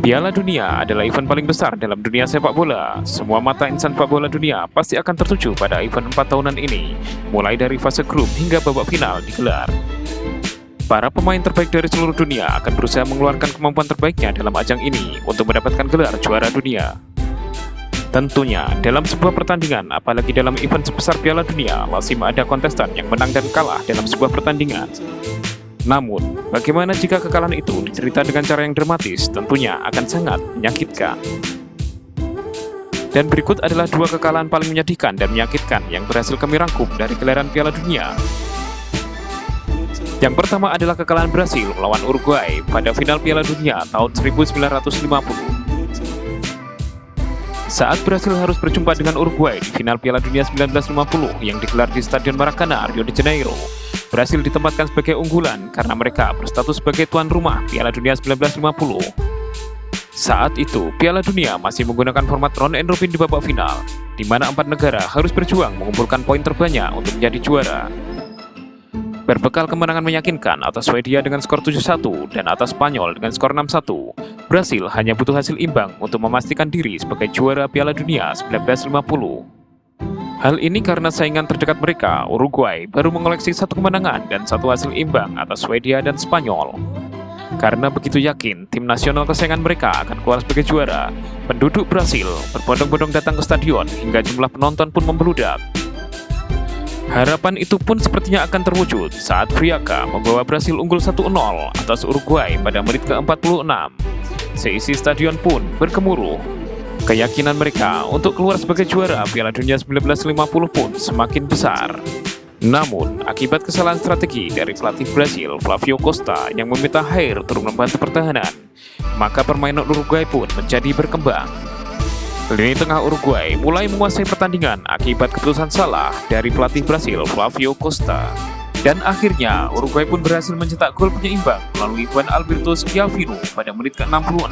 Piala Dunia adalah event paling besar dalam dunia sepak bola. Semua mata insan sepak bola dunia pasti akan tertuju pada event 4 tahunan ini, mulai dari fase grup hingga babak final digelar. Para pemain terbaik dari seluruh dunia akan berusaha mengeluarkan kemampuan terbaiknya dalam ajang ini untuk mendapatkan gelar juara dunia. Tentunya, dalam sebuah pertandingan, apalagi dalam event sebesar Piala Dunia, lazim ada kontestan yang menang dan kalah dalam sebuah pertandingan. Namun, bagaimana jika kekalahan itu dicerita dengan cara yang dramatis? Tentunya akan sangat menyakitkan. Dan berikut adalah dua kekalahan paling menyedihkan dan menyakitkan yang berhasil kami rangkum dari gelaran Piala Dunia. Yang pertama adalah kekalahan Brasil melawan Uruguay pada final Piala Dunia tahun 1950. Saat Brasil harus berjumpa dengan Uruguay di final Piala Dunia 1950 yang digelar di Stadion Maracanã, Rio de Janeiro, Brasil ditempatkan sebagai unggulan karena mereka berstatus sebagai tuan rumah Piala Dunia 1950. Saat itu, Piala Dunia masih menggunakan format round and robin di babak final, di mana 4 negara harus berjuang mengumpulkan poin terbanyak untuk menjadi juara. Berbekal kemenangan meyakinkan atas Swedia dengan skor 7-1 dan atas Spanyol dengan skor 6-1, Brasil hanya butuh hasil imbang untuk memastikan diri sebagai juara Piala Dunia 1950. Hal ini karena saingan terdekat mereka, Uruguay, baru mengoleksi 1 kemenangan dan 1 hasil imbang atas Swedia dan Spanyol. Karena begitu yakin tim nasional kesayangan mereka akan keluar sebagai juara, penduduk Brasil berbondong-bondong datang ke stadion hingga jumlah penonton pun membludak. Harapan itu pun sepertinya akan terwujud saat Friaca membawa Brasil unggul 1-0 atas Uruguay pada menit ke-46. Seisi stadion pun bergemuruh. Keyakinan mereka untuk keluar sebagai juara Piala Dunia 1950 pun semakin besar. Namun, akibat kesalahan strategi dari pelatih Brasil, Flavio Costa, yang meminta Hair turun membantu pertahanan, maka permainan Uruguay pun menjadi berkembang. Lini tengah Uruguay mulai menguasai pertandingan akibat keputusan salah dari pelatih Brasil, Flavio Costa. Dan akhirnya, Uruguay pun berhasil mencetak gol penyeimbang melalui Juan Alberto Schiavino pada menit ke-66.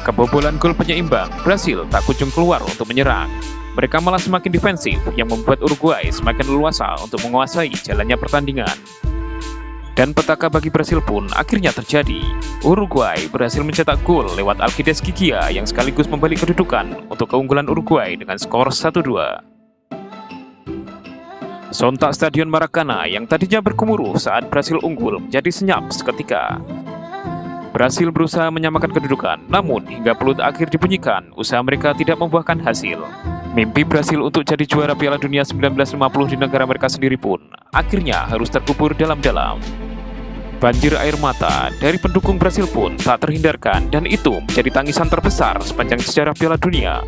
Kebobolan gol penyeimbang, Brasil tak kunjung keluar untuk menyerang. Mereka malah semakin defensif yang membuat Uruguay semakin leluasa untuk menguasai jalannya pertandingan. Dan petaka bagi Brasil pun akhirnya terjadi. Uruguay berhasil mencetak gol lewat Alcides Giglia yang sekaligus membalik kedudukan untuk keunggulan Uruguay dengan skor 1-2. Sontak Stadion Maracanã yang tadinya bergemuruh saat Brasil unggul menjadi senyap seketika. Brasil berusaha menyamakan kedudukan, namun hingga peluit akhir dibunyikan, usaha mereka tidak membuahkan hasil. Mimpi Brasil untuk jadi juara Piala Dunia 1950 di negara mereka sendiri pun akhirnya harus terkubur dalam-dalam. Banjir air mata dari pendukung Brasil pun tak terhindarkan dan itu menjadi tangisan terbesar sepanjang sejarah Piala Dunia.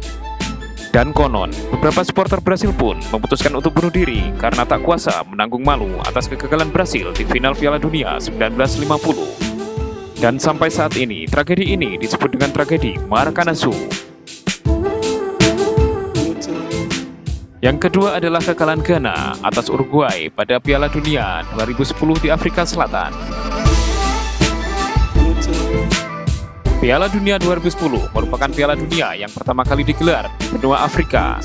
Dan konon, beberapa supporter Brasil pun memutuskan untuk bunuh diri karena tak kuasa menanggung malu atas kegagalan Brasil di final Piala Dunia 1950. Dan sampai saat ini, tragedi ini disebut dengan tragedi Maracanã Zoo. Yang kedua adalah kekalahan Ghana atas Uruguay pada Piala Dunia 2010 di Afrika Selatan. Piala Dunia 2010 merupakan Piala Dunia yang pertama kali digelar di benua Afrika.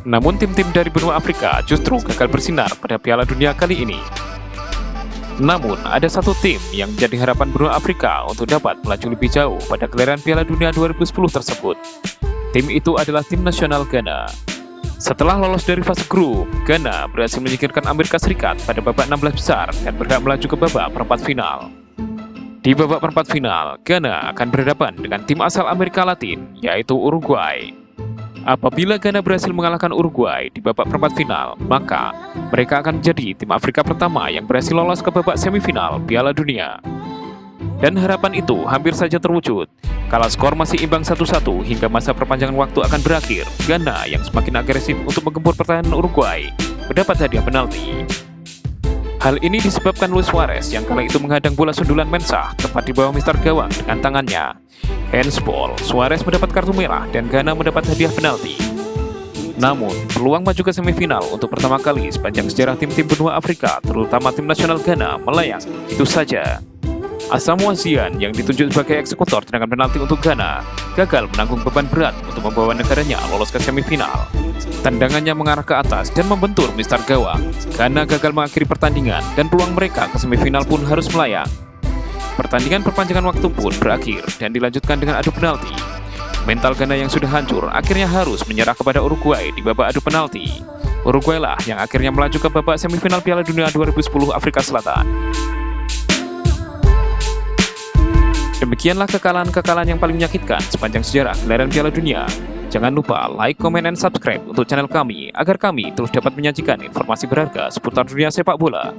Namun tim-tim dari benua Afrika justru gagal bersinar pada Piala Dunia kali ini. Namun ada satu tim yang menjadi harapan benua Afrika untuk dapat melaju lebih jauh pada gelaran Piala Dunia 2010 tersebut. Tim itu adalah tim nasional Ghana. Setelah lolos dari fase grup, Ghana berhasil menyingkirkan Amerika Serikat pada babak 16 besar dan berhak melaju ke babak perempat final. Di babak perempat final, Ghana akan berhadapan dengan tim asal Amerika Latin, yaitu Uruguay. Apabila Ghana berhasil mengalahkan Uruguay di babak perempat final, maka mereka akan menjadi tim Afrika pertama yang berhasil lolos ke babak semifinal Piala Dunia. Dan harapan itu hampir saja terwujud. Kala skor masih imbang 1-1 hingga masa perpanjangan waktu akan berakhir, Ghana yang semakin agresif untuk menggempur pertahanan Uruguay mendapat hadiah penalti. Hal ini disebabkan Luis Suarez yang kala itu menghadang bola sundulan Mensah tepat di bawah mister gawang dengan tangannya. Handsball, Suarez mendapat kartu merah dan Ghana mendapat hadiah penalti. Namun, peluang maju ke semifinal untuk pertama kali sepanjang sejarah tim-tim benua Afrika, terutama tim nasional Ghana, melayang itu saja. Asamoah Gyan yang ditunjuk sebagai eksekutor tendangan penalti untuk Ghana gagal menanggung beban berat untuk membawa negaranya lolos ke semifinal. Tendangannya mengarah ke atas dan membentur mister gawang. Ghana gagal mengakhiri pertandingan dan peluang mereka ke semifinal pun harus melayang. Pertandingan perpanjangan waktu pun berakhir dan dilanjutkan dengan adu penalti. Mental Ghana yang sudah hancur akhirnya harus menyerah kepada Uruguay di babak adu penalti. Uruguay lah yang akhirnya melaju ke babak semifinal Piala Dunia 2010 Afrika Selatan. Demikianlah kekalahan-kekalahan yang paling menyakitkan sepanjang sejarah gelaran Piala Dunia. Jangan lupa like, comment, dan subscribe untuk channel kami agar kami terus dapat menyajikan informasi berharga seputar dunia sepak bola.